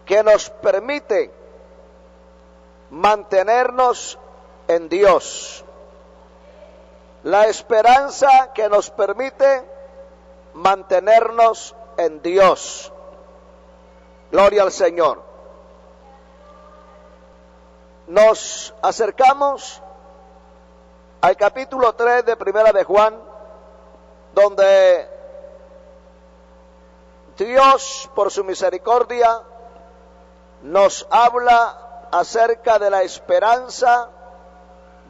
que nos permite mantenernos en Dios. La esperanza que nos permite mantenernos en Dios. Gloria al Señor. Nos acercamos al capítulo 3 de Primera de Juan, donde Dios, por su misericordia, nos habla acerca de la esperanza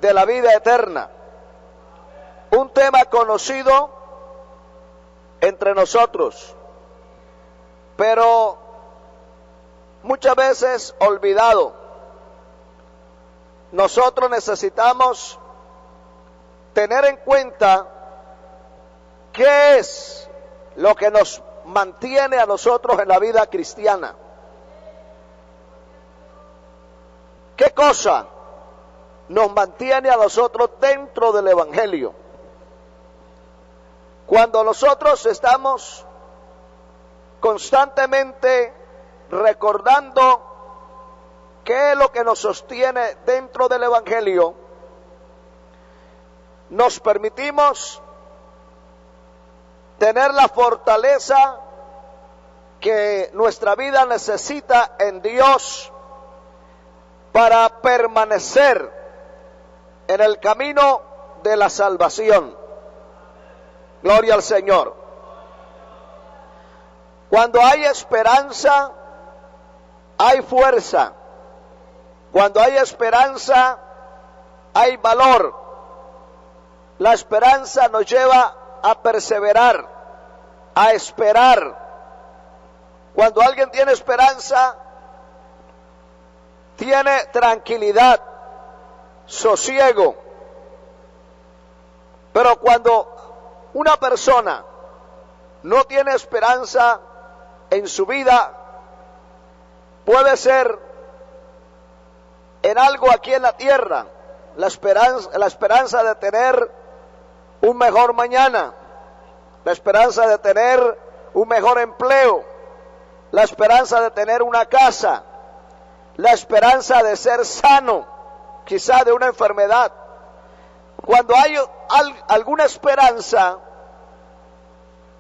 de la vida eterna. Un tema conocido entre nosotros, pero muchas veces olvidado. Nosotros necesitamos tener en cuenta qué es lo que nos mantiene a nosotros en la vida cristiana. ¿Qué cosa nos mantiene a nosotros dentro del Evangelio? Cuando nosotros estamos constantemente recordando qué es lo que nos sostiene dentro del Evangelio, nos permitimos tener la fortaleza que nuestra vida necesita en Dios para permanecer en el camino de la salvación. Gloria al Señor. Cuando hay esperanza, hay fuerza. Cuando hay esperanza, hay valor. La esperanza nos lleva a perseverar, a esperar. Cuando alguien tiene esperanza, tiene tranquilidad, sosiego. Pero cuando una persona no tiene esperanza en su vida, puede ser en algo aquí en la tierra, la esperanza de tener un mejor mañana, la esperanza de tener un mejor empleo, la esperanza de tener una casa, la esperanza de ser sano, quizá de una enfermedad. Cuando hay alguna esperanza,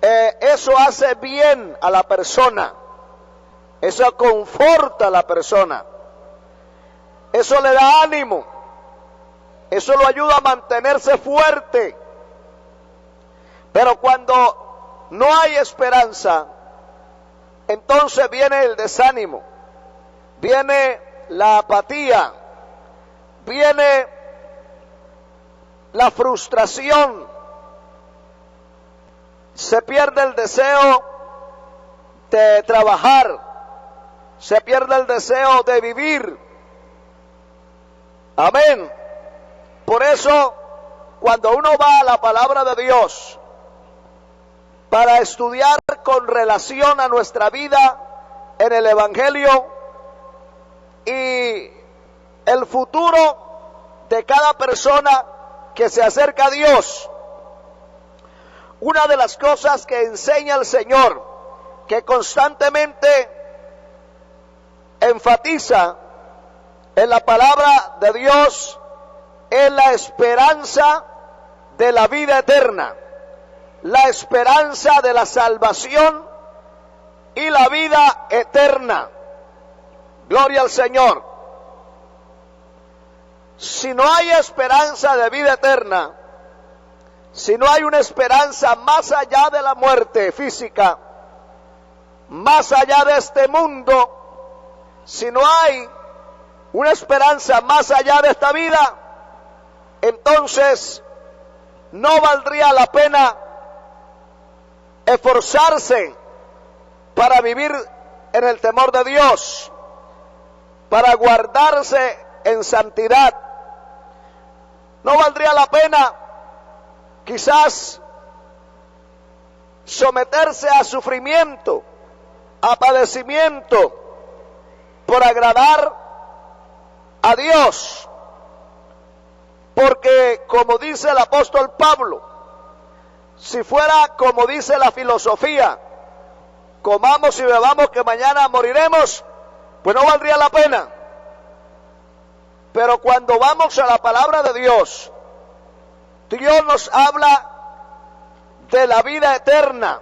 eso hace bien a la persona, eso conforta a la persona, eso le da ánimo, eso lo ayuda a mantenerse fuerte. Pero cuando no hay esperanza, entonces viene el desánimo, viene la apatía, viene la frustración, se pierde el deseo de trabajar, se pierde el deseo de vivir. Amén. Por eso, cuando uno va a la palabra de Dios para estudiar con relación a nuestra vida en el Evangelio y el futuro de cada persona que se acerca a Dios, una de las cosas que enseña el Señor, que constantemente enfatiza en la palabra de Dios, es la esperanza de la vida eterna, la esperanza de la salvación y la vida eterna. Gloria al Señor. Si no hay esperanza de vida eterna, si no hay una esperanza más allá de la muerte física, más allá de este mundo, si no hay una esperanza más allá de esta vida, entonces no valdría la pena esforzarse para vivir en el temor de Dios, para guardarse en santidad. No valdría la pena quizás someterse a sufrimiento, a padecimiento, por agradar a Dios. Porque como dice el apóstol Pablo, si fuera como dice la filosofía, comamos y bebamos que mañana moriremos, pues no valdría la pena. Pero cuando vamos a la palabra de Dios, Dios nos habla de la vida eterna,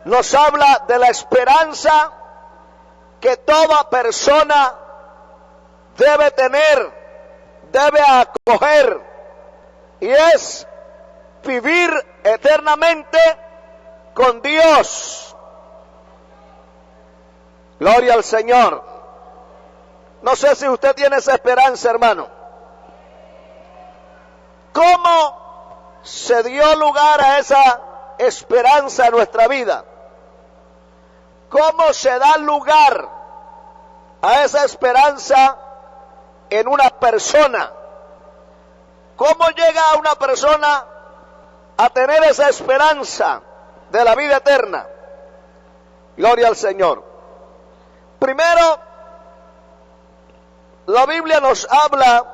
nos habla de la esperanza que toda persona debe tener, debe acoger, y es vivir eternamente con Dios. Gloria al Señor. No sé si usted tiene esa esperanza, hermano. ¿Cómo se dio lugar a esa esperanza en nuestra vida? ¿Cómo se da lugar a esa esperanza en una persona? ¿Cómo llega una persona a tener esa esperanza de la vida eterna? Gloria al Señor. Primero, la Biblia nos habla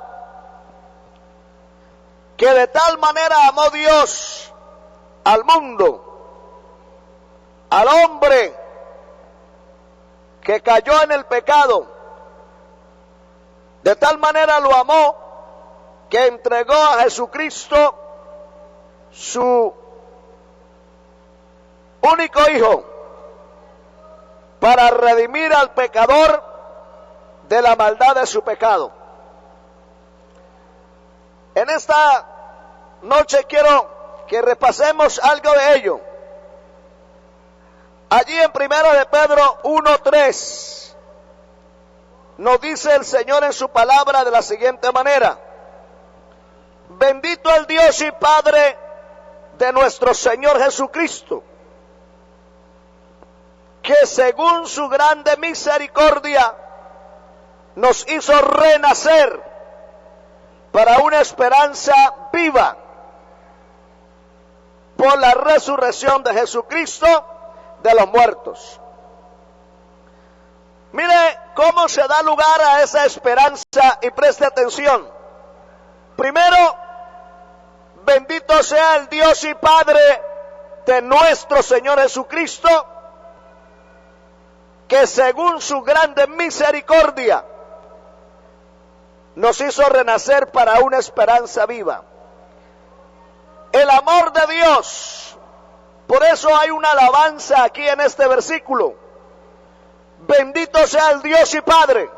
que de tal manera amó Dios al mundo, al hombre, que cayó en el pecado. De tal manera lo amó que entregó a Jesucristo, su único Hijo, para redimir al pecador de la maldad de su pecado. En esta noche quiero que repasemos algo de ello. Allí en 1 de Pedro 1:3 nos dice el Señor en su palabra de la siguiente manera: bendito el Dios y Padre de nuestro Señor Jesucristo, que según su grande misericordia nos hizo renacer para una esperanza viva por la resurrección de Jesucristo de los muertos. Mire cómo se da lugar a esa esperanza y preste atención. Primero, bendito sea el Dios y Padre de nuestro Señor Jesucristo, que según su grande misericordia nos hizo renacer para una esperanza viva. El amor de Dios, por eso hay una alabanza aquí en este versículo. Bendito sea el Dios y Padre,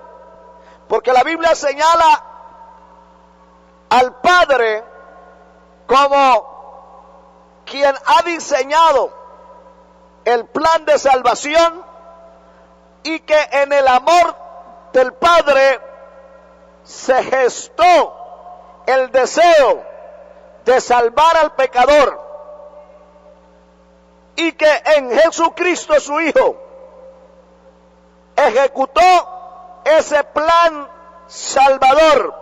porque la Biblia señala al Padre como quien ha diseñado el plan de salvación, y que en el amor del Padre se gestó el deseo de salvar al pecador, y que en Jesucristo su Hijo ejecutó ese plan salvador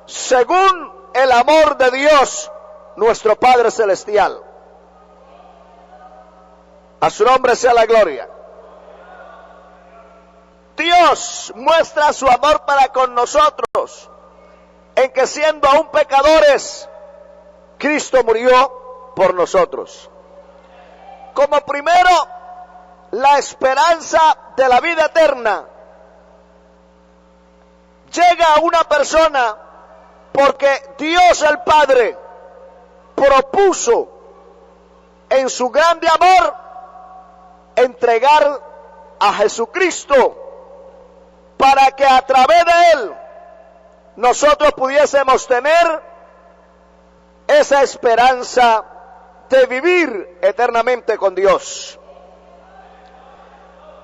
según el amor de Dios nuestro Padre Celestial. A su nombre sea la gloria. Dios muestra su amor para con nosotros en que, siendo aún pecadores, Cristo murió por nosotros. Como primero, la esperanza de la vida eterna llega a una persona porque Dios el Padre propuso en su grande amor entregar a Jesucristo para que a través de Él nosotros pudiésemos tener esa esperanza de vivir eternamente con Dios.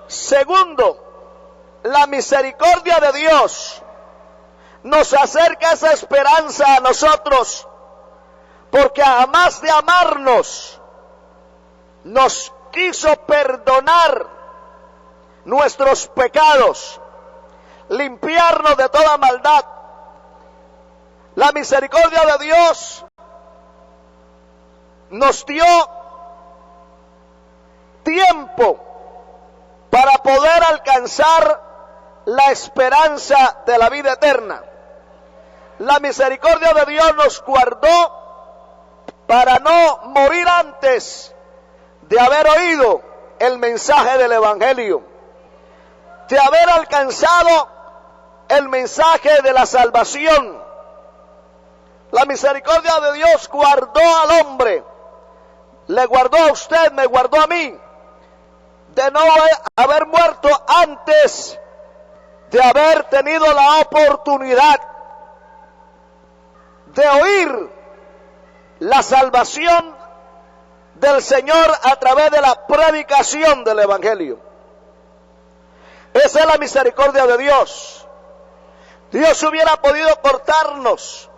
Segundo, la misericordia de Dios nos acerca esa esperanza a nosotros, porque además de amarnos, nos quiso perdonar nuestros pecados, limpiarnos de toda maldad. La misericordia de Dios nos dio tiempo para poder alcanzar la esperanza de la vida eterna. La misericordia de Dios nos guardó para no morir antes de haber oído el mensaje del Evangelio. de haber alcanzado el mensaje de la salvación. La misericordia de Dios guardó al hombre, le guardó a usted, me guardó a mí, de no haber muerto antes de haber tenido la oportunidad de oír la salvación del Señor a través de la predicación del Evangelio. Esa es la misericordia de Dios. Dios hubiera podido cortarnos,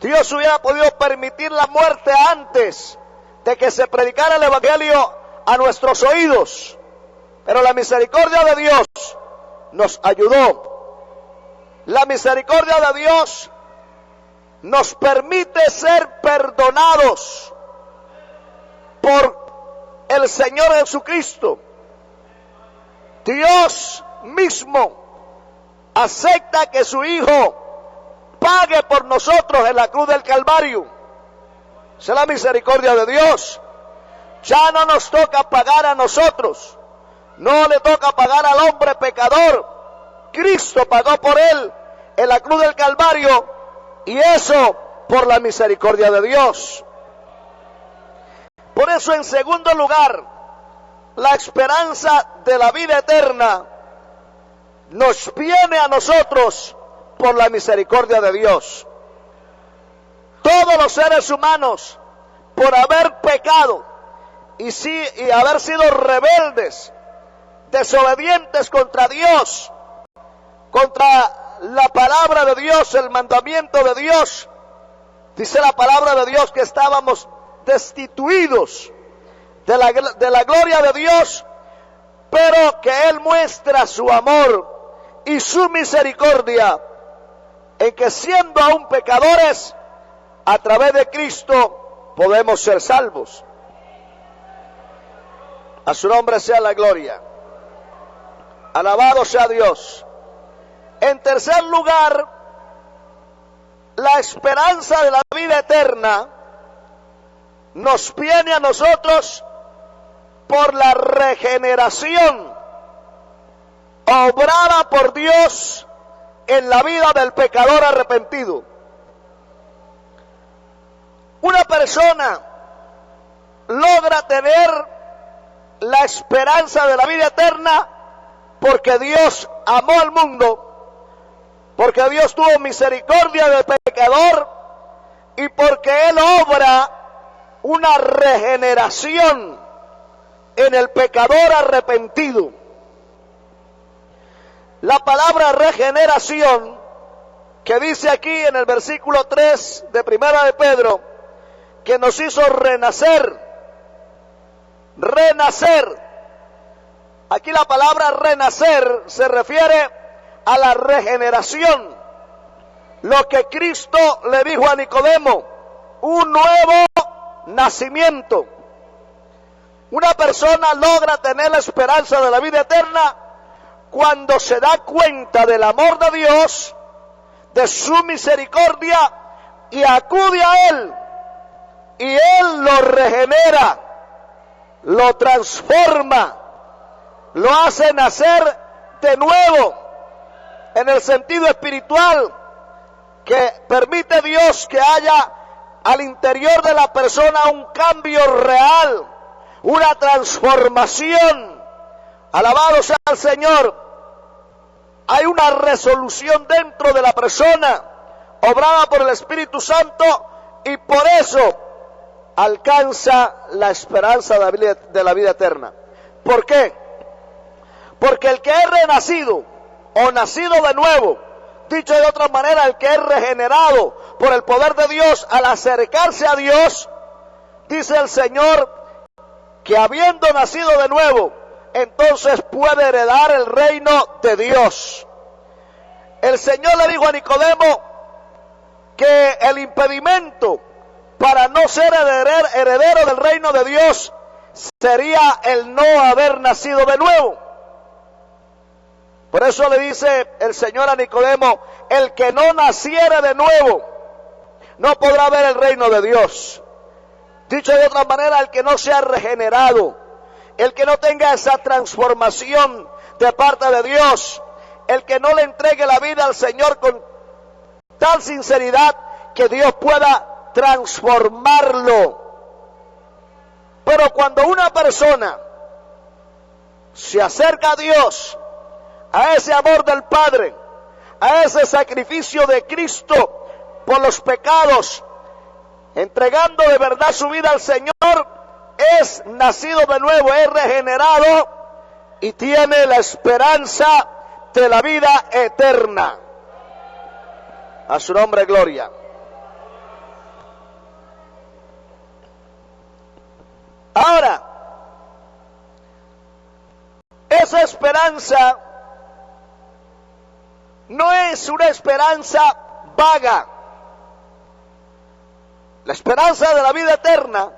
Dios hubiera podido permitir la muerte antes de que se predicara el Evangelio a nuestros oídos, pero la misericordia de Dios nos ayudó. La misericordia de Dios nos permite ser perdonados por el Señor Jesucristo. Dios mismo acepta que su Hijo pague por nosotros en la cruz del Calvario. Esa es la misericordia de Dios. Ya no nos toca pagar a nosotros, no le toca pagar al hombre pecador. Cristo pagó por él en la cruz del Calvario, y eso por la misericordia de Dios. Por eso, en segundo lugar, la esperanza de la vida eterna nos viene a nosotros por la misericordia de Dios. Todos los seres humanos, por haber pecado y haber sido rebeldes, desobedientes contra Dios, contra la palabra de Dios, el mandamiento de Dios, dice la palabra de Dios que estábamos destituidos de la gloria de Dios, pero que Él muestra su amor y su misericordia en que, siendo aún pecadores, a través de Cristo podemos ser salvos. A su nombre sea la gloria. Alabado sea Dios. En tercer lugar, la esperanza de la vida eterna nos viene a nosotros por la regeneración obrada por Dios en la vida del pecador arrepentido. Una persona logra tener la esperanza de la vida eterna porque Dios amó al mundo, porque Dios tuvo misericordia del pecador y porque Él obra una regeneración en el pecador arrepentido. La palabra regeneración, que dice aquí en el versículo 3 de Primera de Pedro, que nos hizo renacer. Aquí la palabra renacer se refiere a la regeneración. Lo que Cristo le dijo a Nicodemo, un nuevo nacimiento. Una persona logra tener la esperanza de la vida eterna cuando se da cuenta del amor de Dios, de su misericordia, y acude a Él, y Él lo regenera, lo transforma, lo hace nacer de nuevo, en el sentido espiritual, que permite Dios que haya al interior de la persona un cambio real, una transformación. Alabado sea el Señor. Hay una resolución dentro de la persona, obrada por el Espíritu Santo, y por eso alcanza la esperanza de la vida eterna. ¿Por qué? Porque el que es renacido o nacido de nuevo, dicho de otra manera, el que es regenerado por el poder de Dios al acercarse a Dios, dice el Señor que habiendo nacido de nuevo, entonces puede heredar el reino de Dios. El Señor le dijo a Nicodemo que el impedimento para no ser heredero del reino de Dios sería el no haber nacido de nuevo. Por eso le dice el Señor a Nicodemo, el que no naciere de nuevo no podrá ver el reino de Dios. Dicho de otra manera, el que no sea regenerado, el que no tenga esa transformación de parte de Dios. El que no le entregue la vida al Señor con tal sinceridad que Dios pueda transformarlo. Pero cuando una persona se acerca a Dios, a ese amor del Padre, a ese sacrificio de Cristo por los pecados, entregando de verdad su vida al Señor, es nacido de nuevo, es regenerado y tiene la esperanza de la vida eterna. A su nombre, gloria. Ahora, esa esperanza no es una esperanza vaga. La esperanza de la vida eterna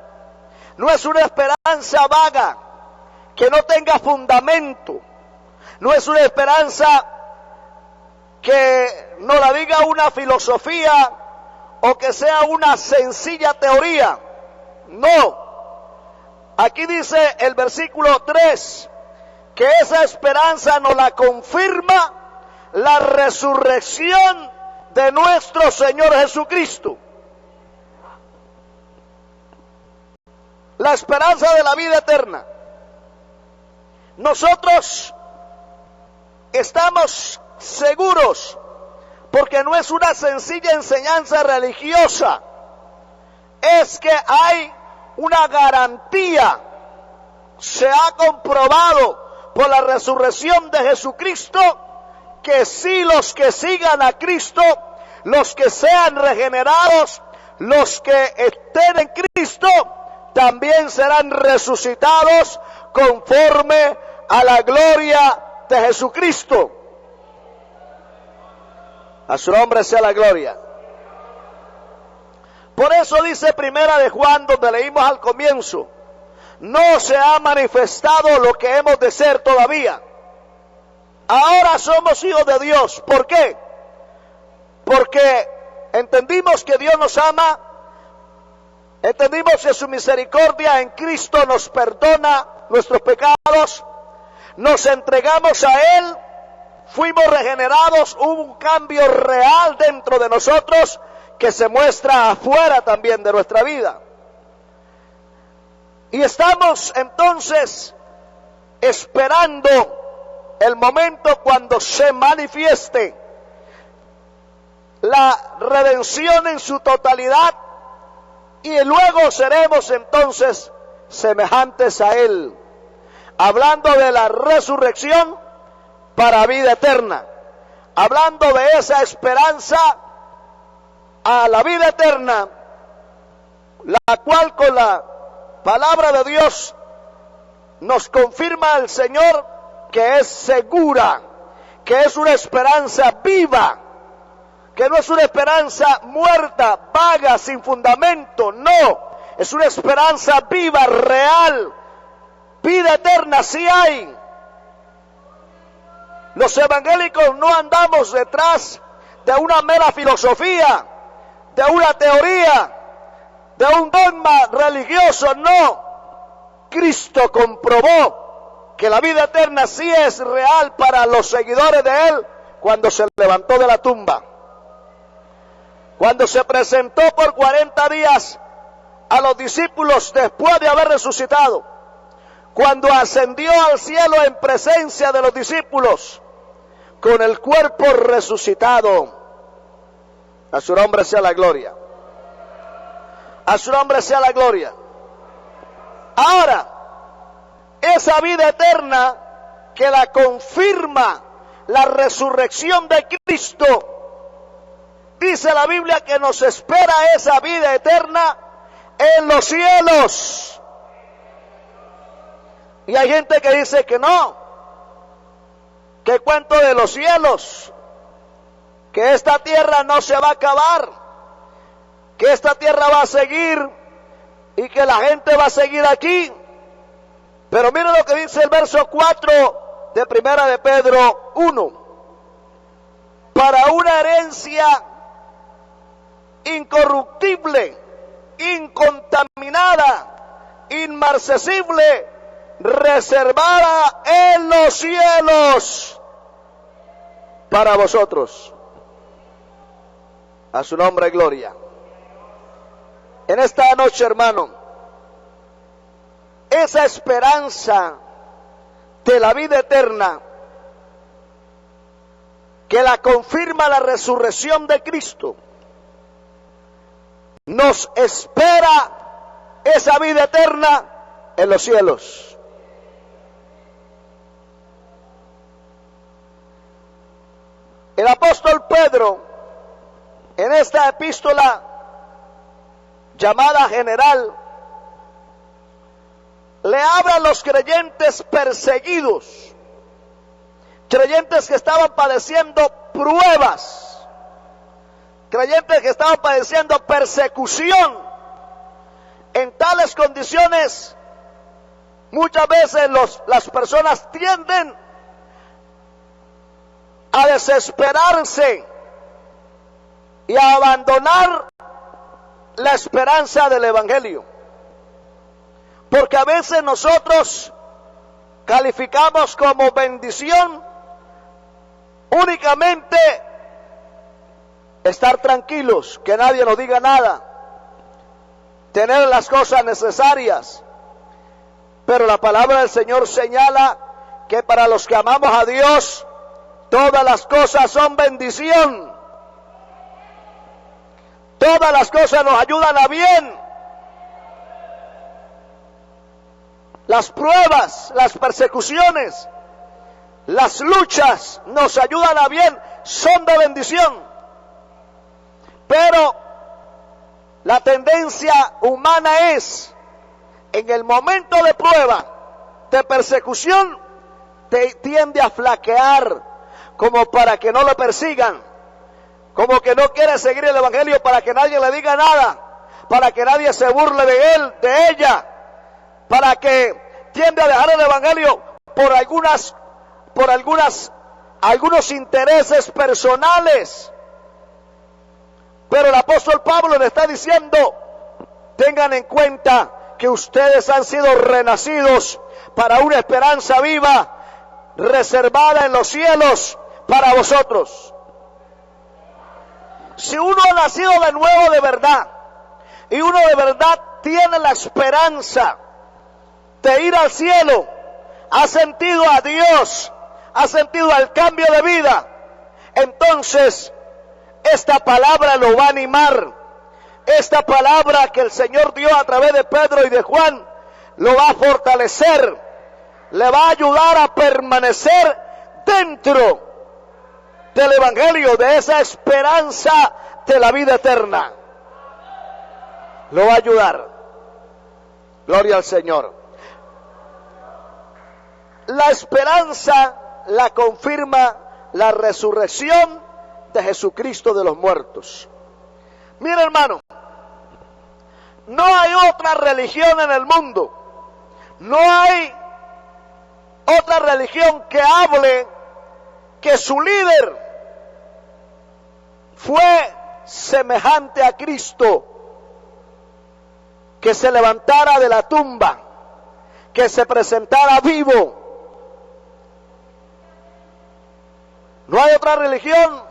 no es una esperanza vaga que no tenga fundamento. No es una esperanza que no la diga una filosofía o que sea una sencilla teoría. No. Aquí dice el versículo 3 que esa esperanza nos la confirma la resurrección de nuestro Señor Jesucristo. La esperanza de la vida eterna. Nosotros estamos seguros, porque no es una sencilla enseñanza religiosa, es que hay una garantía, se ha comprobado por la resurrección de Jesucristo, que sí, los que sigan a Cristo, los que sean regenerados, los que estén en Cristo, también serán resucitados conforme a la gloria de Jesucristo. A su nombre sea la gloria. Por eso dice Primera de Juan, donde leímos al comienzo, no se ha manifestado lo que hemos de ser todavía. Ahora somos hijos de Dios. ¿Por qué? Porque entendimos que Dios nos ama, entendimos que su misericordia en Cristo nos perdona nuestros pecados, nos entregamos a Él, fuimos regenerados, hubo un cambio real dentro de nosotros que se muestra afuera también de nuestra vida. Y estamos entonces esperando el momento cuando se manifieste la redención en su totalidad, y luego seremos entonces semejantes a Él, hablando de la resurrección para vida eterna, hablando de esa esperanza a la vida eterna, la cual con la palabra de Dios nos confirma el Señor que es segura, que es una esperanza viva, que no es una esperanza muerta, vaga, sin fundamento, no, es una esperanza viva, real. Vida eterna sí hay. Los evangélicos no andamos detrás de una mera filosofía, de una teoría, de un dogma religioso, no. Cristo comprobó que la vida eterna sí es real para los seguidores de Él cuando se levantó de la tumba, cuando se presentó por 40 días a los discípulos después de haber resucitado, cuando ascendió al cielo en presencia de los discípulos con el cuerpo resucitado. A su nombre sea la gloria. A su nombre sea la gloria. Ahora, esa vida eterna que la confirma la resurrección de Cristo, dice la Biblia que nos espera esa vida eterna en los cielos. Y hay gente que dice que no, que cuento de los cielos, que esta tierra no se va a acabar, que esta tierra va a seguir y que la gente va a seguir aquí. Pero miren lo que dice el verso 4 de Primera de Pedro 1. Para una herencia incorruptible, incontaminada, inmarcesible, reservada en los cielos para vosotros. A su nombre, gloria. En esta noche, hermano, esa esperanza de la vida eterna, que la confirma la resurrección de Cristo, nos espera esa vida eterna en los cielos. El apóstol Pedro, en esta epístola llamada general, le habla a los creyentes perseguidos, creyentes que estaban padeciendo pruebas, creyentes que estaban padeciendo persecución. En tales condiciones, muchas veces las personas tienden a desesperarse y a abandonar la esperanza del Evangelio. Porque a veces nosotros calificamos como bendición únicamente estar tranquilos, que nadie nos diga nada, tener las cosas necesarias. Pero la palabra del Señor señala que para los que amamos a Dios, todas las cosas son bendición. Todas las cosas nos ayudan a bien. Las pruebas, las persecuciones, las luchas nos ayudan a bien, son de bendición. Pero la tendencia humana es, en el momento de prueba, de persecución, tiende a flaquear, como para que no lo persigan, como que no quiere seguir el Evangelio para que nadie le diga nada, para que nadie se burle de él, de ella, para que tiende a dejar el Evangelio por algunos intereses personales. Pero el apóstol Pablo le está diciendo, tengan en cuenta que ustedes han sido renacidos para una esperanza viva, reservada en los cielos para vosotros. Si uno ha nacido de nuevo de verdad, y uno de verdad tiene la esperanza de ir al cielo, ha sentido a Dios, ha sentido el cambio de vida, entonces esta palabra lo va a animar. Esta palabra que el Señor dio a través de Pedro y de Juan, lo va a fortalecer, le va a ayudar a permanecer dentro del Evangelio, de esa esperanza de la vida eterna. Lo va a ayudar. Gloria al Señor. La esperanza la confirma la resurrección de Jesucristo de los muertos. Mira, hermano, no hay otra religión en el mundo, no hay otra religión que hable que su líder fue semejante a Cristo, que se levantara de la tumba, que se presentara vivo. No hay otra religión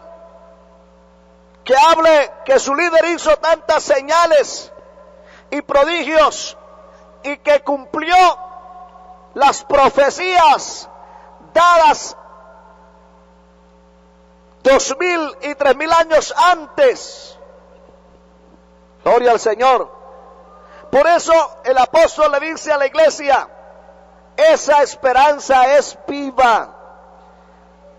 que hable que su líder hizo tantas señales y prodigios y que cumplió las profecías dadas 2000 y 3000 años antes. Gloria al Señor. Por eso el apóstol le dice a la iglesia, esa esperanza es viva,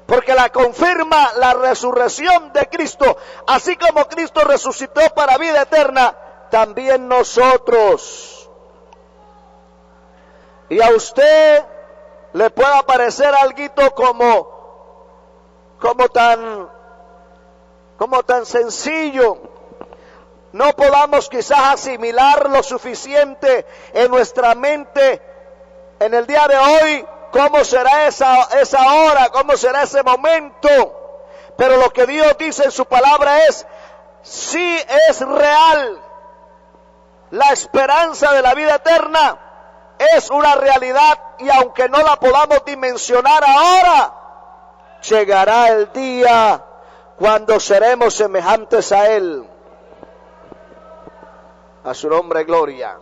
porque la confirma la resurrección de Cristo. Así como Cristo resucitó para vida eterna, también nosotros. Y a usted le pueda parecer algo como tan sencillo, no podamos quizás asimilar lo suficiente en nuestra mente en el día de hoy, cómo será esa hora, cómo será ese momento. Pero lo que Dios dice en su palabra es, sí es real la esperanza de la vida eterna es una realidad y aunque no la podamos dimensionar ahora, llegará el día cuando seremos semejantes a Él. A su nombre, gloria.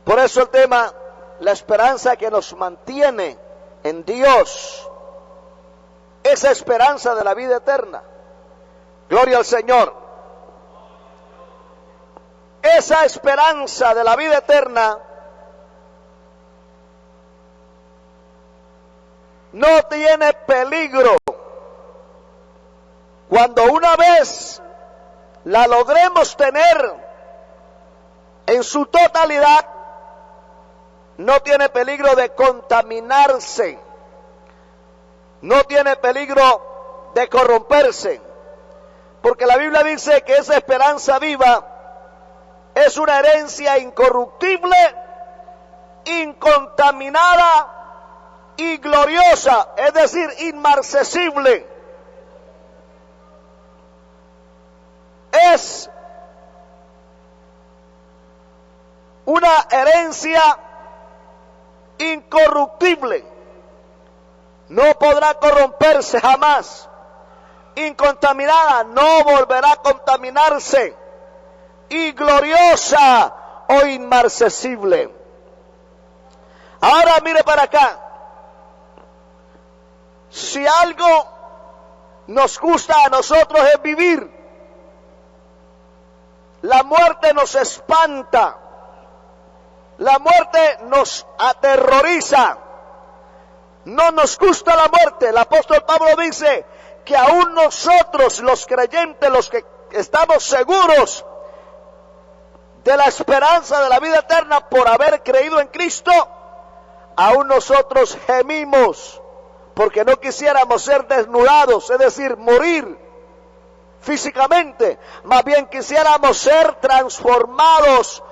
Por eso el tema, la esperanza que nos mantiene en Dios, esa esperanza de la vida eterna. Gloria al Señor. Esa esperanza de la vida eterna no tiene peligro cuando una vez la logremos tener en su totalidad. No tiene peligro de contaminarse, no tiene peligro de corromperse, porque la Biblia dice que esa esperanza viva es una herencia incorruptible, incontaminada y gloriosa, es decir, inmarcesible. Es una herencia incorruptible, no podrá corromperse jamás, incontaminada, no volverá a contaminarse, y gloriosa o inmarcesible. Ahora mire para acá, si algo nos gusta a nosotros es vivir, la muerte nos espanta, la muerte nos aterroriza, no nos gusta la muerte. El apóstol Pablo dice que aún nosotros los creyentes, los que estamos seguros de la esperanza de la vida eterna por haber creído en Cristo, aún nosotros gemimos porque no quisiéramos ser desnudados, es decir, morir físicamente, más bien quisiéramos ser transformados.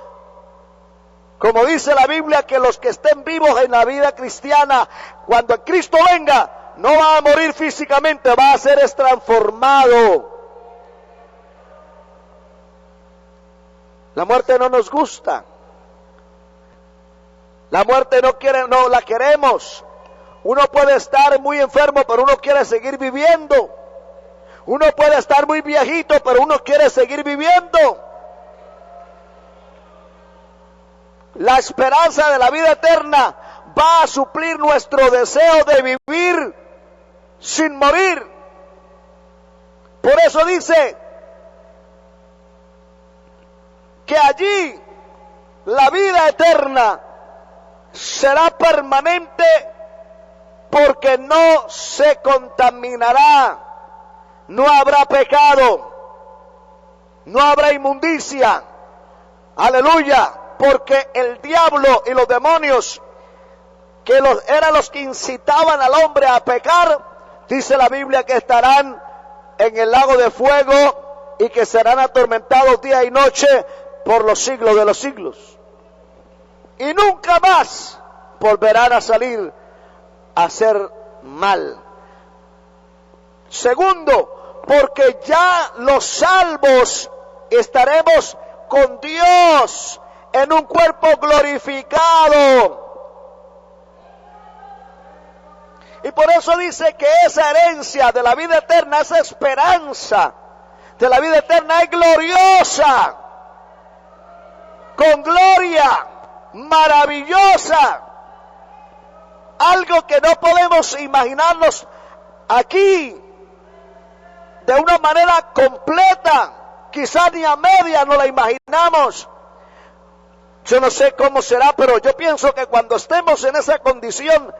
Como dice la Biblia, que los que estén vivos en la vida cristiana, cuando Cristo venga, no va a morir físicamente, va a ser transformado. La muerte no nos gusta. La muerte no la queremos. Uno puede estar muy enfermo, pero uno quiere seguir viviendo. Uno puede estar muy viejito, pero uno quiere seguir viviendo. La esperanza de la vida eterna va a suplir nuestro deseo de vivir sin morir. Por eso dice que allí la vida eterna será permanente porque no se contaminará, no habrá pecado, no habrá inmundicia. Aleluya, porque el diablo y los demonios que eran los que incitaban al hombre a pecar, dice la Biblia que estarán en el lago de fuego y que serán atormentados día y noche por los siglos de los siglos. Y nunca más volverán a salir a hacer mal. Segundo, porque ya los salvos estaremos con Dios en un cuerpo glorificado. Y por eso dice que esa herencia de la vida eterna, esa esperanza de la vida eterna es gloriosa, con gloria, maravillosa, algo que no podemos imaginarnos aquí de una manera completa, quizás ni a media no la imaginamos. Yo no sé cómo será, pero yo pienso que cuando estemos en esa condición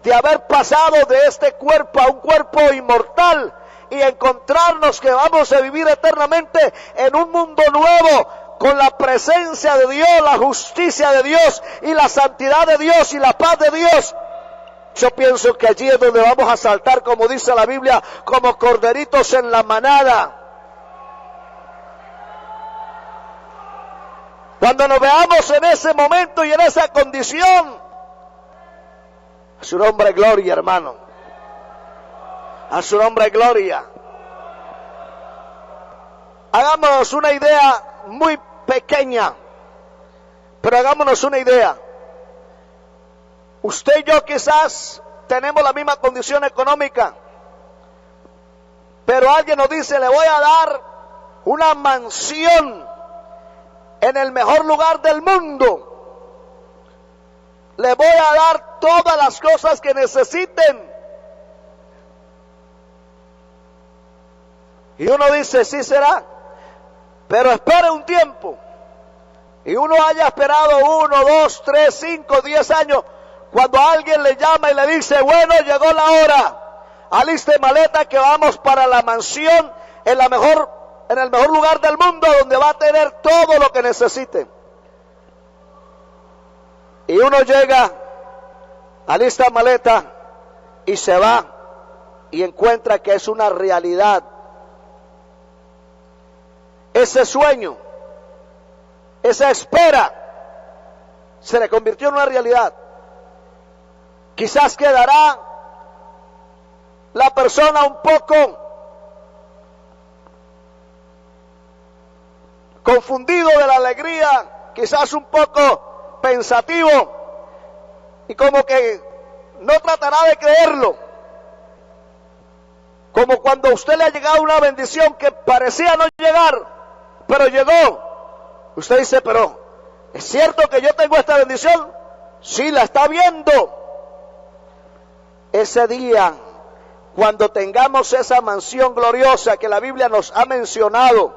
de haber pasado de este cuerpo a un cuerpo inmortal y encontrarnos que vamos a vivir eternamente en un mundo nuevo, con la presencia de Dios, la justicia de Dios y la santidad de Dios y la paz de Dios, yo pienso que allí es donde vamos a saltar, como dice la Biblia, como corderitos en la manada. Cuando nos veamos en ese momento y en esa condición, a su nombre gloria, hermano. A su nombre gloria. Hagamos una idea muy pequeña, Pero hagámonos una idea. Usted y yo quizás tenemos la misma condición económica, pero alguien nos dice, le voy a dar una mansión en el mejor lugar del mundo. Le voy a dar todas las cosas que necesiten. Y uno dice, sí será, pero espere un tiempo. Y uno haya esperado 1, 2, 3, 5, 10 años. Cuando alguien le llama y le dice, bueno, llegó la hora, aliste maleta que vamos para la mansión en el mejor lugar del mundo, donde va a tener todo lo que necesite. Y uno llega, alista maleta y se va y encuentra que es una realidad. Ese sueño, esa espera, se le convirtió en una realidad. Quizás quedará la persona un poco confundido de la alegría, quizás un poco pensativo, y como que no tratará de creerlo. Como cuando a usted le ha llegado una bendición que parecía no llegar, pero llegó. Usted dice, pero ¿es cierto que yo tengo esta bendición? Sí, la está viendo. Ese día, cuando tengamos esa mansión gloriosa que la Biblia nos ha mencionado,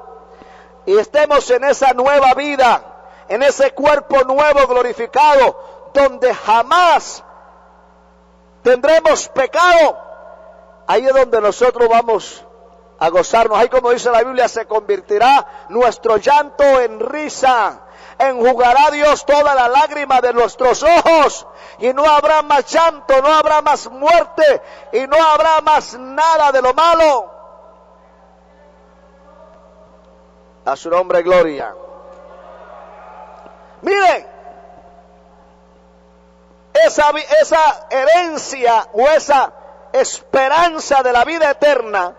y estemos en esa nueva vida, en ese cuerpo nuevo glorificado, donde jamás tendremos pecado, ahí es donde nosotros vamos a gozarnos. Ahí, como dice la Biblia, se convertirá nuestro llanto en risa. Enjugará Dios toda la lágrima de nuestros ojos, y no habrá más llanto, no habrá más muerte, y no habrá más nada de lo malo. A su nombre, gloria. Miren, esa herencia o esa esperanza de la vida eterna,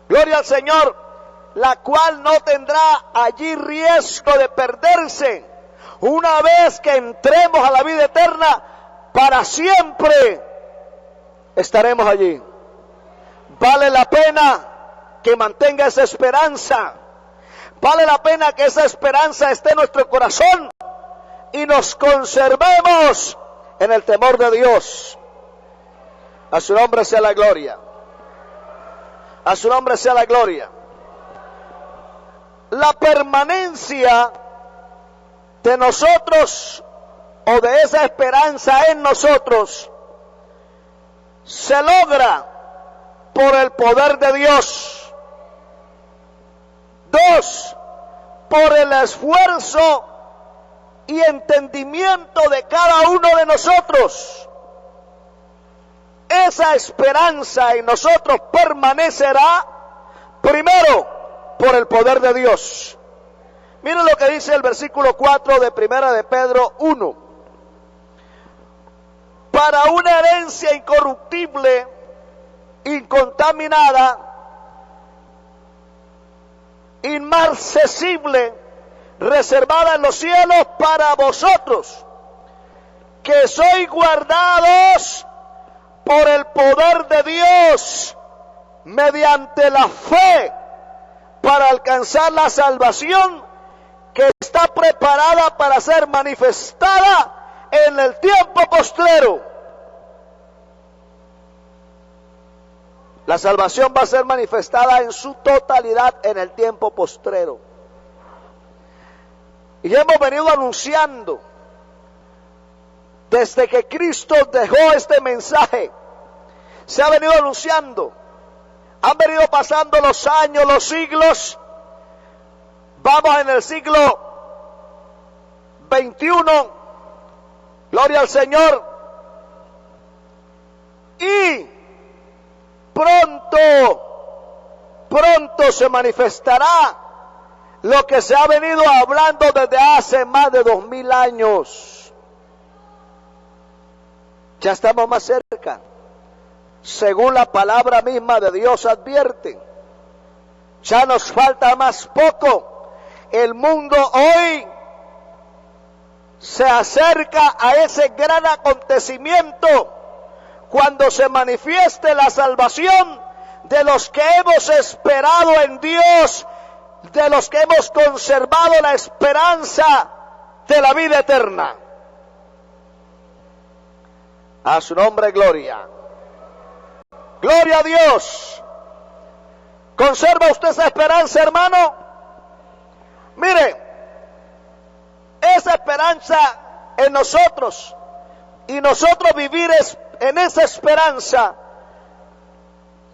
gloria al Señor, la cual no tendrá allí riesgo de perderse. Una vez que entremos a la vida eterna, para siempre estaremos allí. Vale la pena que mantenga esa esperanza. Vale la pena que esa esperanza esté en nuestro corazón y nos conservemos en el temor de Dios. A su nombre sea la gloria. A su nombre sea la gloria. La permanencia de nosotros, o de esa esperanza en nosotros, se logra por el poder de Dios. 2, por el esfuerzo y entendimiento de cada uno de nosotros. Esa esperanza en nosotros permanecerá primero por el poder de Dios. Miren lo que dice el versículo 4 de Primera de Pedro 1. Para una herencia incorruptible, incontaminada, inmarcesible, reservada en los cielos para vosotros, que sois guardados por el poder de Dios, mediante la fe, para alcanzar la salvación que está preparada para ser manifestada en el tiempo postrero. La salvación va a ser manifestada en su totalidad en el tiempo postrero. Y hemos venido anunciando, desde que Cristo dejó este mensaje, se ha venido anunciando. Han venido pasando los años, los siglos. Vamos en el siglo 21. Gloria al Señor. Y pronto se manifestará lo que se ha venido hablando desde hace más de 2000 años. Ya estamos más cerca. Según la palabra misma de Dios advierte, ya nos falta más poco. El mundo hoy se acerca a ese gran acontecimiento cuando se manifieste la salvación de los que hemos esperado en Dios, de los que hemos conservado la esperanza de la vida eterna. A su nombre, gloria. Gloria a Dios. ¿Conserva usted esa esperanza, hermano? Mire, esa esperanza en nosotros y nosotros vivir en esa esperanza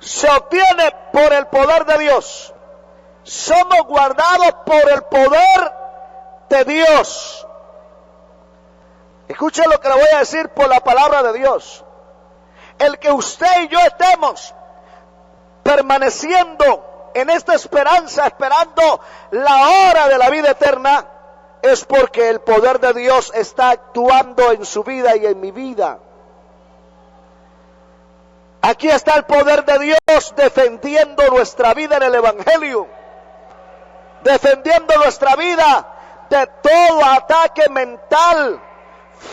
se obtiene por el poder de Dios. Somos guardados por el poder de Dios. Escuche lo que le voy a decir por la palabra de Dios. El que usted y yo estemos permaneciendo en esta esperanza, esperando la hora de la vida eterna, es porque el poder de Dios está actuando en su vida y en mi vida. Aquí está el poder de Dios defendiendo nuestra vida en el Evangelio, defendiendo nuestra vida de todo ataque mental,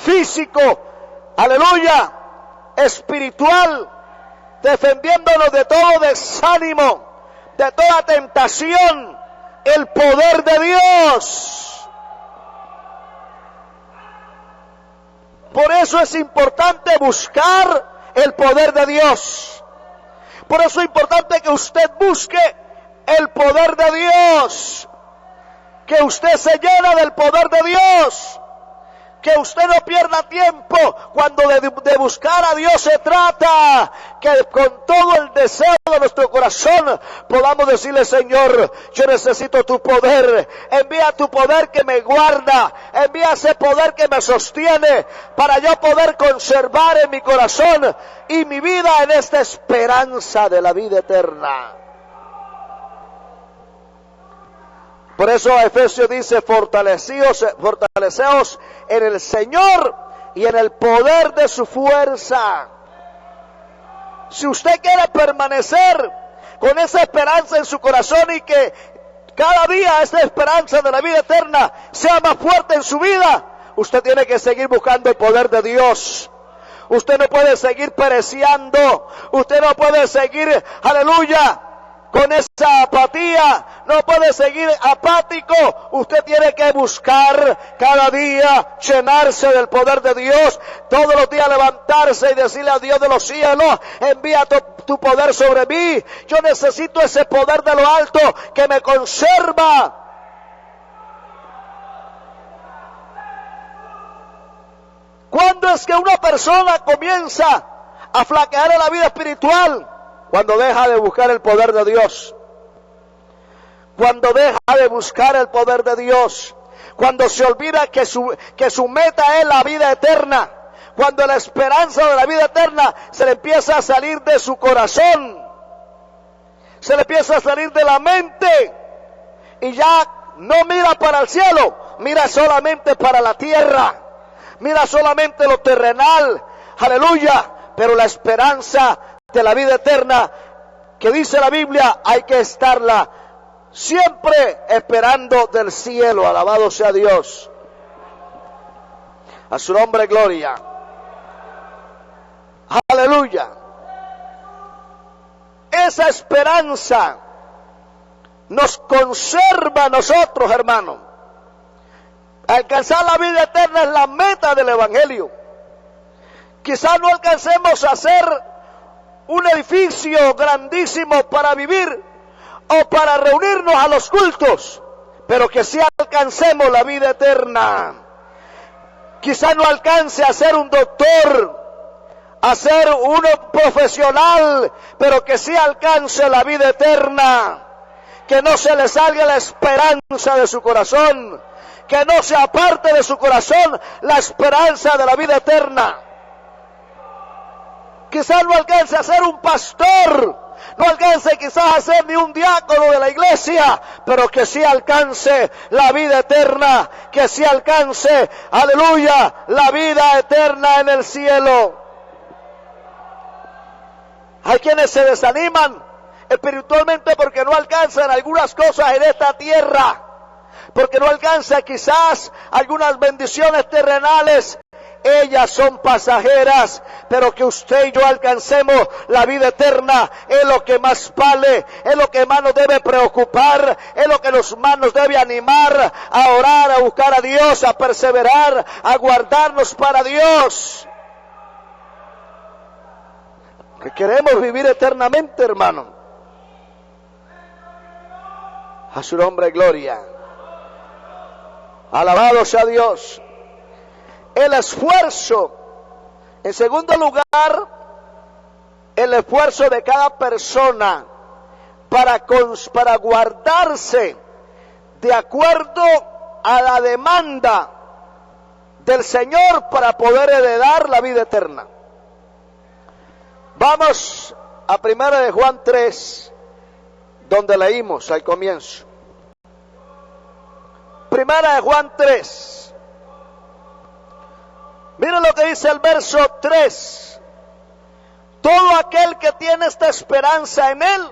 físico, aleluya, espiritual, defendiéndonos de todo desánimo, de toda tentación, el poder de Dios. Por eso es importante buscar el poder de Dios. Por eso es importante que usted busque el poder de Dios, que usted se llene del poder de Dios, que usted no pierda tiempo cuando de buscar a Dios se trata, que con todo el deseo de nuestro corazón podamos decirle: Señor, yo necesito tu poder, envía tu poder que me guarda, envía ese poder que me sostiene para yo poder conservar en mi corazón y mi vida en esta esperanza de la vida eterna. Por eso Efesios dice: fortaleceos en el Señor y en el poder de su fuerza. Si usted quiere permanecer con esa esperanza en su corazón y que cada día esa esperanza de la vida eterna sea más fuerte en su vida, usted tiene que seguir buscando el poder de Dios. Usted no puede seguir pereciendo, usted no puede seguir, aleluya, con esa apatía, no puede seguir apático. Usted tiene que buscar cada día llenarse del poder de Dios, todos los días levantarse y decirle a Dios de los cielos: envía tu poder sobre mí, yo necesito ese poder de lo alto que me conserva. ¿Cuándo es que una persona comienza a flaquear en la vida espiritual? Cuando deja de buscar el poder de Dios. Cuando deja de buscar el poder de Dios. Cuando se olvida que su meta es la vida eterna. Cuando la esperanza de la vida eterna se le empieza a salir de su corazón. Se le empieza a salir de la mente. Y ya no mira para el cielo. Mira solamente para la tierra. Mira solamente lo terrenal. Aleluya. Pero la esperanza de la vida eterna, que dice la Biblia, hay que estarla siempre esperando del cielo. Alabado sea Dios. A su nombre, gloria. Aleluya. Esa esperanza nos conserva a nosotros, hermanos. Alcanzar la vida eterna es la meta del Evangelio. Quizás no alcancemos a hacer un edificio grandísimo para vivir o para reunirnos a los cultos, pero que sí alcancemos la vida eterna. Quizás no alcance a ser un doctor, a ser un profesional, pero que sí alcance la vida eterna. Que no se le salga la esperanza de su corazón, que no se aparte de su corazón la esperanza de la vida eterna. Quizás no alcance a ser un pastor, no alcance quizás a ser ni un diácono de la iglesia, pero que sí alcance la vida eterna, que sí alcance, aleluya, la vida eterna en el cielo. Hay quienes se desaniman espiritualmente porque no alcanzan algunas cosas en esta tierra. porque no alcanza quizás algunas bendiciones terrenales. Ellas son pasajeras, pero que usted y yo alcancemos la vida eterna es lo que más vale, es lo que más nos debe preocupar, es lo que más nos debe animar a orar, a buscar a Dios, a perseverar, a guardarnos para Dios. Que queremos vivir eternamente, hermano. A su nombre gloria. Alabado sea Dios. El esfuerzo, en segundo lugar, el esfuerzo de cada persona para guardarse de acuerdo a la demanda del Señor para poder heredar la vida eterna. Vamos a 1 de Juan 3, donde leímos al comienzo. 1 de Juan 3. Miren lo que dice el verso 3. Todo aquel que tiene esta esperanza en Él,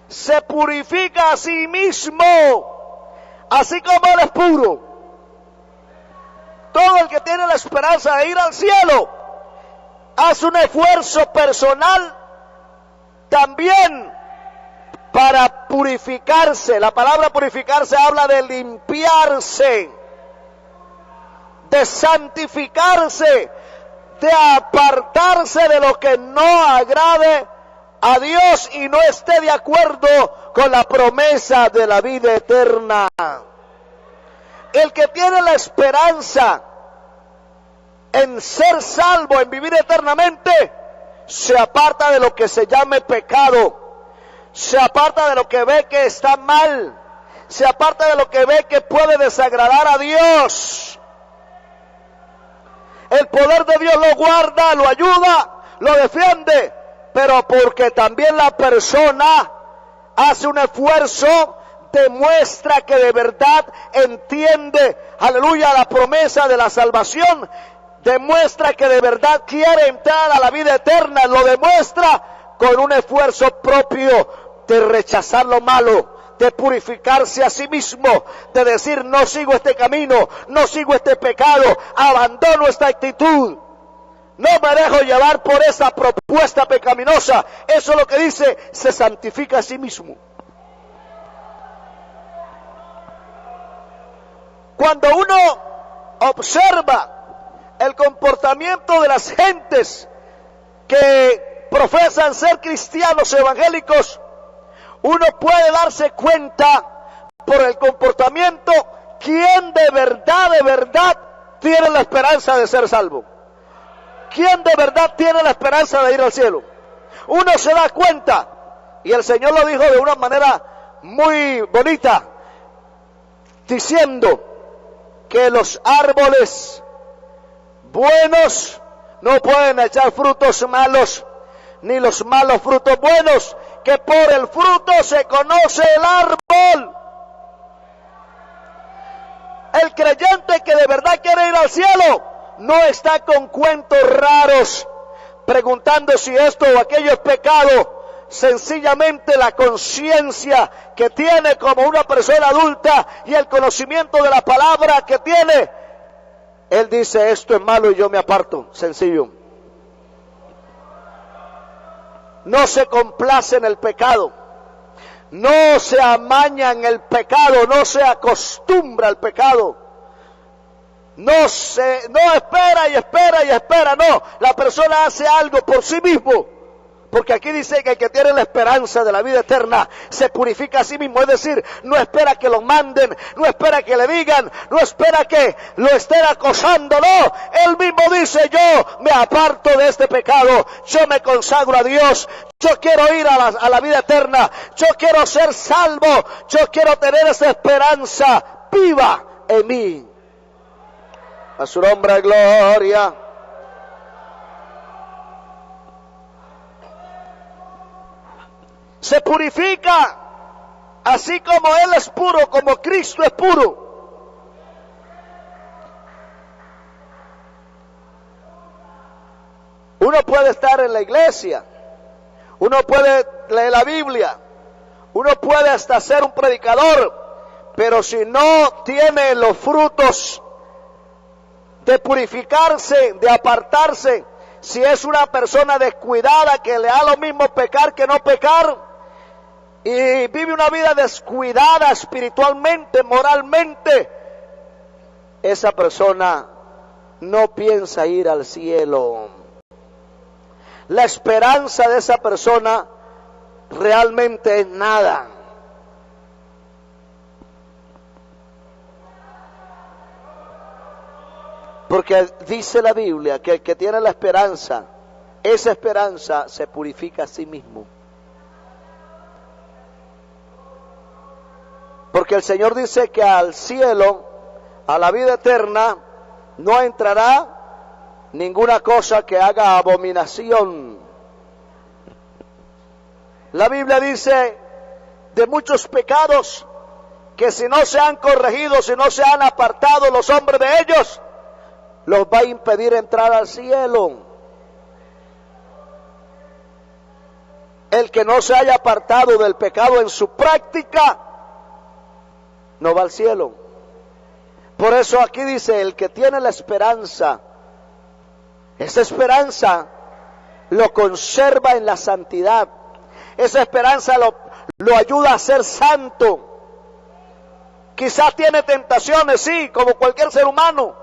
se purifica a sí mismo, así como Él es puro. Todo el que tiene la esperanza de ir al cielo, hace un esfuerzo personal también para purificarse. La palabra purificarse habla de limpiarse, de santificarse, de apartarse de lo que no agrade a Dios y no esté de acuerdo con la promesa de la vida eterna. El que tiene la esperanza en ser salvo, en vivir eternamente, se aparta de lo que se llame pecado, se aparta de lo que ve que está mal, se aparta de lo que ve que puede desagradar a Dios. El poder de Dios lo guarda, lo ayuda, lo defiende, pero porque también la persona hace un esfuerzo, demuestra que de verdad entiende, aleluya, la promesa de la salvación, demuestra que de verdad quiere entrar a la vida eterna, lo demuestra con un esfuerzo propio de rechazar lo malo, de purificarse a sí mismo, de decir no sigo este camino, no sigo este pecado, abandono esta actitud, no me dejo llevar por esa propuesta pecaminosa. Eso es lo que dice, se santifica a sí mismo. Cuando uno observa el comportamiento de las gentes que profesan ser cristianos evangélicos, uno puede darse cuenta por el comportamiento quién de verdad tiene la esperanza de ser salvo, quién de verdad tiene la esperanza de ir al cielo. Uno se da cuenta, y el Señor lo dijo de una manera muy bonita, diciendo que los árboles buenos no pueden echar frutos malos, ni los malos frutos buenos, que por el fruto se conoce el árbol. El creyente que de verdad quiere ir al cielo no está con cuentos raros, preguntando si esto o aquello es pecado. Sencillamente la conciencia que tiene como una persona adulta y el conocimiento de la palabra que tiene, él dice esto es malo y yo me aparto, sencillo. No se complace en el pecado, no se amaña en el pecado, no se acostumbra al pecado, no espera y espera, no, la persona hace algo por sí mismo, porque aquí dice que el que tiene la esperanza de la vida eterna se purifica a sí mismo, es decir, no espera que lo manden, no espera que le digan, no espera que lo estén acosando, no, él mismo dice yo me aparto de este pecado, yo me consagro a Dios, yo quiero ir a la vida eterna, yo quiero ser salvo, yo quiero tener esa esperanza viva en mí. A su nombre gloria. Se purifica, así como Él es puro, como Cristo es puro. Uno puede estar en la iglesia, uno puede leer la Biblia, uno puede hasta ser un predicador, Pero si no tiene los frutos de purificarse, de apartarse, si es una persona descuidada que le da lo mismo pecar que no pecar, y vive una vida descuidada espiritualmente, moralmente, esa persona no piensa ir al cielo. La esperanza de esa persona realmente es nada. Porque dice la Biblia que el que tiene la esperanza, esa esperanza se purifica a sí mismo. Porque el Señor dice que al cielo, a la vida eterna, no entrará ninguna cosa que haga abominación. La Biblia dice de muchos pecados que si no se han corregido, si no se han apartado los hombres de ellos, los va a impedir entrar al cielo. El que no se haya apartado del pecado en su práctica, no va al cielo. Por eso aquí dice, el que tiene la esperanza, esa esperanza lo conserva en la santidad. Esa esperanza lo ayuda a ser santo. Quizás tiene tentaciones, sí, como cualquier ser humano.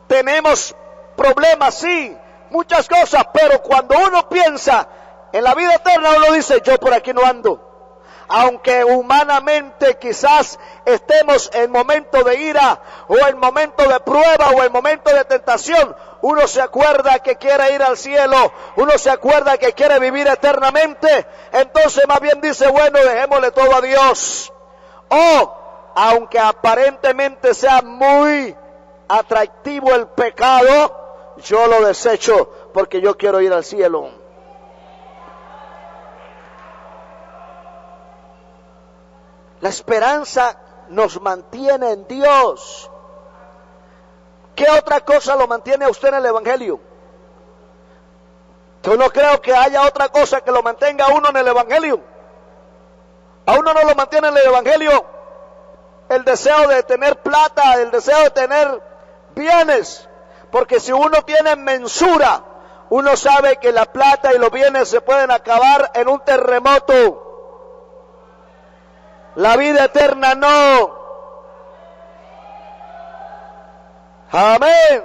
Tenemos problemas, sí, muchas cosas, pero cuando uno piensa en la vida eterna, uno dice, yo por aquí no ando. Aunque humanamente quizás estemos en momento de ira, o en momento de prueba, o en momento de tentación, uno se acuerda que quiere ir al cielo, uno se acuerda que quiere vivir eternamente, entonces más bien dice, bueno, dejémosle todo a Dios. O, aunque aparentemente sea muy atractivo el pecado, yo lo desecho porque yo quiero ir al cielo. La esperanza nos mantiene en Dios. ¿Qué otra cosa lo mantiene a usted en el Evangelio? Yo no creo que haya otra cosa que lo mantenga a uno en el Evangelio. A uno no lo mantiene en el Evangelio el deseo de tener plata, el deseo de tener bienes, porque si uno tiene mensura, uno sabe que la plata y los bienes se pueden acabar en un terremoto. La vida eterna no. Amén.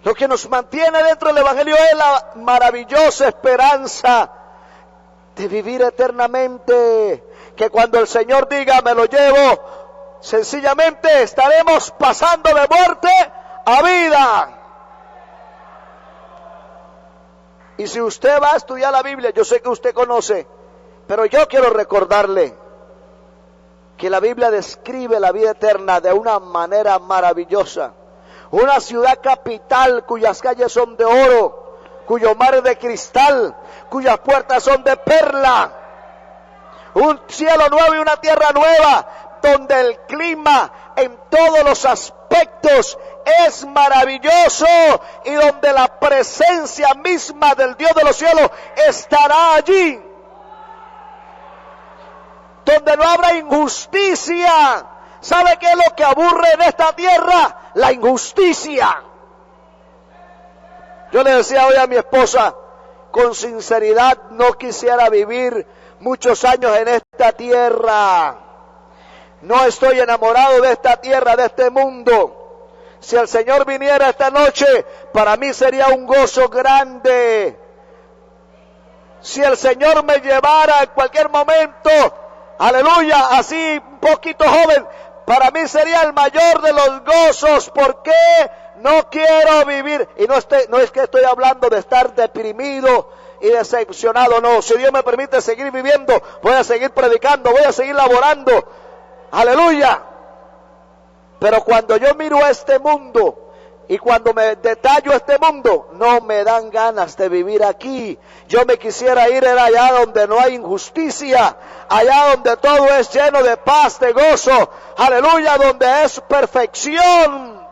Lo que nos mantiene dentro del Evangelio es la maravillosa esperanza de vivir eternamente, que cuando el Señor diga me lo llevo, sencillamente estaremos pasando de muerte a vida. Y si usted va a estudiar la Biblia, yo sé que usted conoce, pero yo quiero recordarle que la Biblia describe la vida eterna de una manera maravillosa. Una ciudad capital cuyas calles son de oro, cuyo mar es de cristal, cuyas puertas son de perla. Un cielo nuevo y una tierra nueva, donde el clima en todos los aspectos es maravilloso y donde la presencia misma del Dios de los cielos estará allí. Donde no habrá injusticia. ¿Sabe qué es lo que aburre en esta tierra? La injusticia. Yo le decía hoy a mi esposa, con sinceridad no quisiera vivir muchos años en esta tierra. No estoy enamorado de esta tierra, de este mundo. Si el Señor viniera esta noche, para mí sería un gozo grande. Si el Señor me llevara en cualquier momento, aleluya, así un poquito joven, para mí sería el mayor de los gozos. ¿Por qué no quiero vivir? Y no es que estoy hablando de estar deprimido y decepcionado, no. Si Dios me permite seguir viviendo, voy a seguir predicando, voy a seguir laborando, aleluya. Pero cuando yo miro a este mundo y cuando me detallo este mundo, no me dan ganas de vivir aquí. Yo me quisiera ir allá donde no hay injusticia, allá donde todo es lleno de paz, de gozo, aleluya, donde es perfección,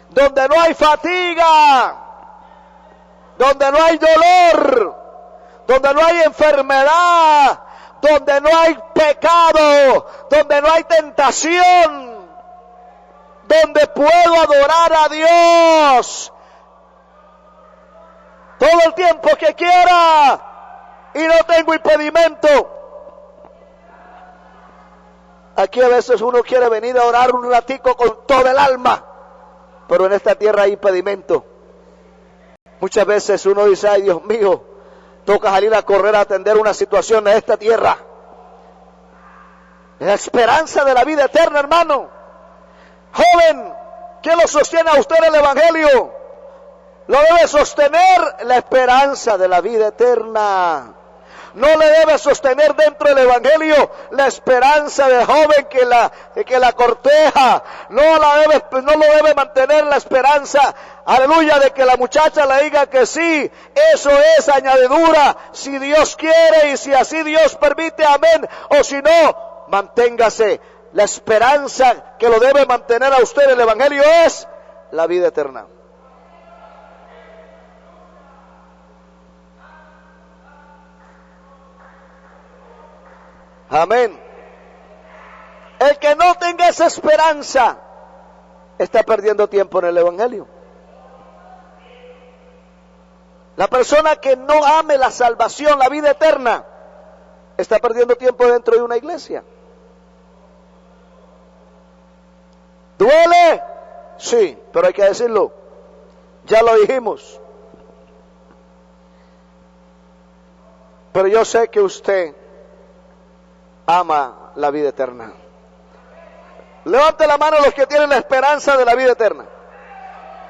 donde no hay fatiga, donde no hay dolor, donde no hay enfermedad, donde no hay pecado, donde no hay tentación, donde puedo adorar a Dios todo el tiempo que quiera y no tengo impedimento. Aquí a veces uno quiere venir a orar un ratico con todo el alma, pero en esta tierra hay impedimento. Muchas veces uno dice, ay Dios mío, toca salir a correr a atender una situación en esta tierra. La esperanza de la vida eterna, hermano. Joven, ¿qué lo sostiene a usted el Evangelio? Lo debe sostener la esperanza de la vida eterna. No le debe sostener dentro del Evangelio la esperanza del joven que la corteja. No lo debe mantener la esperanza, aleluya, de que la muchacha le diga que sí. Eso es añadidura, si Dios quiere y si así Dios permite, amén. O si no, manténgase. La esperanza que lo debe mantener a usted el Evangelio es la vida eterna. Amén. El que no tenga esa esperanza está perdiendo tiempo en el Evangelio. La persona que no ame la salvación, la vida eterna, está perdiendo tiempo dentro de una iglesia. ¿Duele? Sí, pero hay que decirlo. Ya lo dijimos. Pero yo sé que usted ama la vida eterna. Levante la mano los que tienen la esperanza de la vida eterna.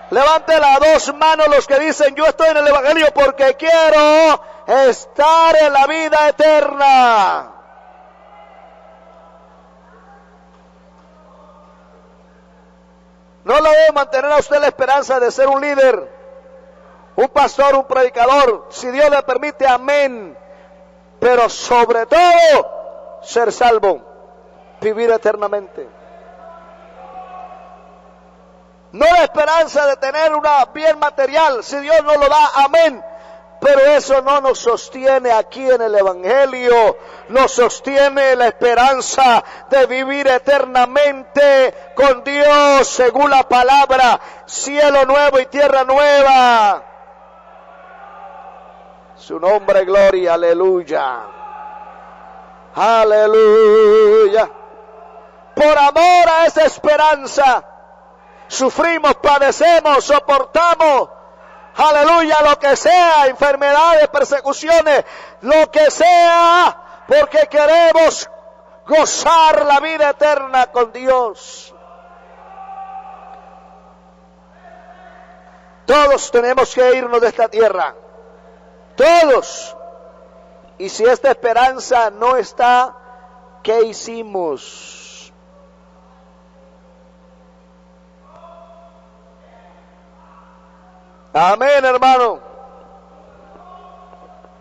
Levante las dos manos los que dicen, yo estoy en el Evangelio porque quiero estar en la vida eterna. No le debe mantener a usted la esperanza de ser un líder, un pastor, un predicador, si Dios le permite, amén. Pero sobre todo, ser salvo, vivir eternamente. No la esperanza de tener una bien material, si Dios nos lo da, amén. Pero eso no nos sostiene aquí en el Evangelio. Nos sostiene la esperanza de vivir eternamente con Dios, según la palabra, cielo nuevo y tierra nueva. Su nombre, gloria, aleluya. Aleluya. Por amor a esa esperanza, sufrimos, padecemos, soportamos, aleluya, lo que sea, enfermedades, persecuciones, lo que sea, porque queremos gozar la vida eterna con Dios. Todos tenemos que irnos de esta tierra, todos. Y si esta esperanza no está, ¿qué hicimos? Amén, hermano.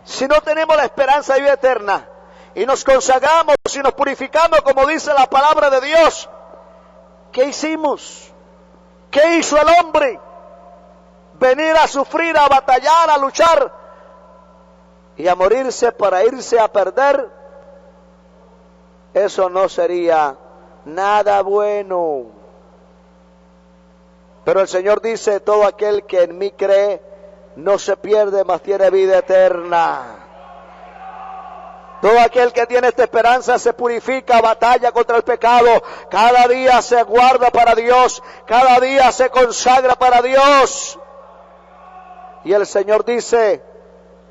Si no tenemos la esperanza de vida eterna y nos consagramos y nos purificamos como dice la palabra de Dios, ¿qué hicimos? ¿Qué hizo el hombre? Venir a sufrir, a batallar, a luchar y a morirse para irse a perder. Eso no sería nada bueno. Pero el Señor dice, todo aquel que en mí cree no se pierde, mas tiene vida eterna. Todo aquel que tiene esta esperanza se purifica, batalla contra el pecado, cada día se guarda para Dios, cada día se consagra para Dios. Y el Señor dice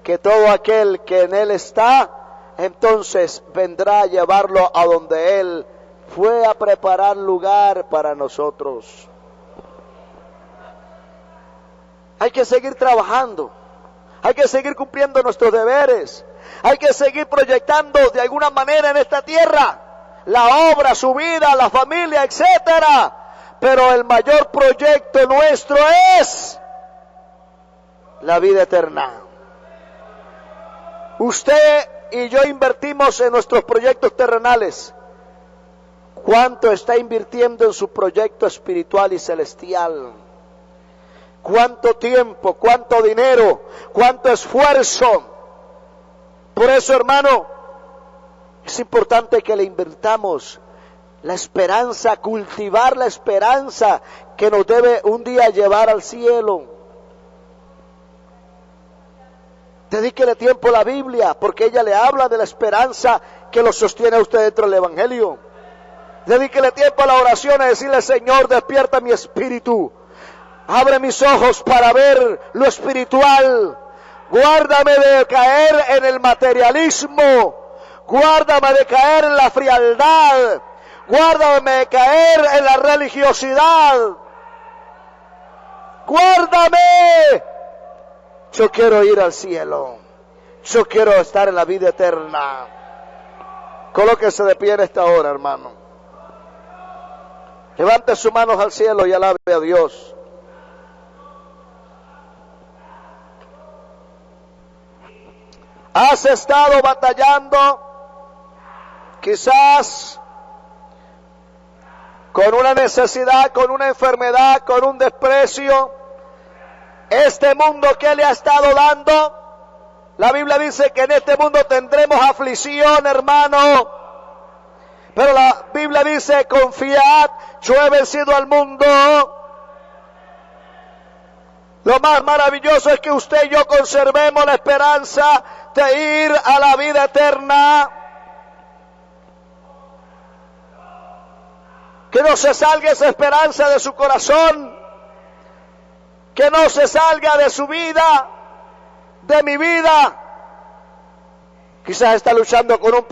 que todo aquel que en Él está, entonces vendrá a llevarlo a donde Él fue a preparar lugar para nosotros. Hay que seguir trabajando, hay que seguir cumpliendo nuestros deberes, hay que seguir proyectando de alguna manera en esta tierra la obra, su vida, la familia, etcétera. Pero el mayor proyecto nuestro es la vida eterna. Usted y yo invertimos en nuestros proyectos terrenales. ¿Cuánto está invirtiendo en su proyecto espiritual y celestial? ¿Cuánto tiempo, cuánto dinero, cuánto esfuerzo? Por eso, hermano, es importante que le invirtamos la esperanza, cultivar la esperanza que nos debe un día llevar al cielo. Dedíquele tiempo a la Biblia, porque ella le habla de la esperanza que lo sostiene a usted dentro del Evangelio. Dedíquele tiempo a la oración, a decirle: Señor, despierta mi espíritu, abre mis ojos para ver lo espiritual, guárdame de caer en el materialismo, guárdame de caer en la frialdad, guárdame de caer en la religiosidad, guárdame. Yo quiero ir al cielo, yo quiero estar en la vida eterna. Colóquese de pie en esta hora, hermano. Levante sus manos al cielo y alabe a Dios. Has estado batallando, quizás con una necesidad, con una enfermedad, con un desprecio. Este mundo que le ha estado dando, la Biblia dice que en este mundo tendremos aflicción, hermano. Pero la Biblia dice: confiad, yo he vencido al mundo. Lo más maravilloso es que usted y yo conservemos la esperanza de ir a la vida eterna. Que no se salga esa esperanza de su corazón. Que no se salga de su vida, de mi vida. Quizás está luchando con un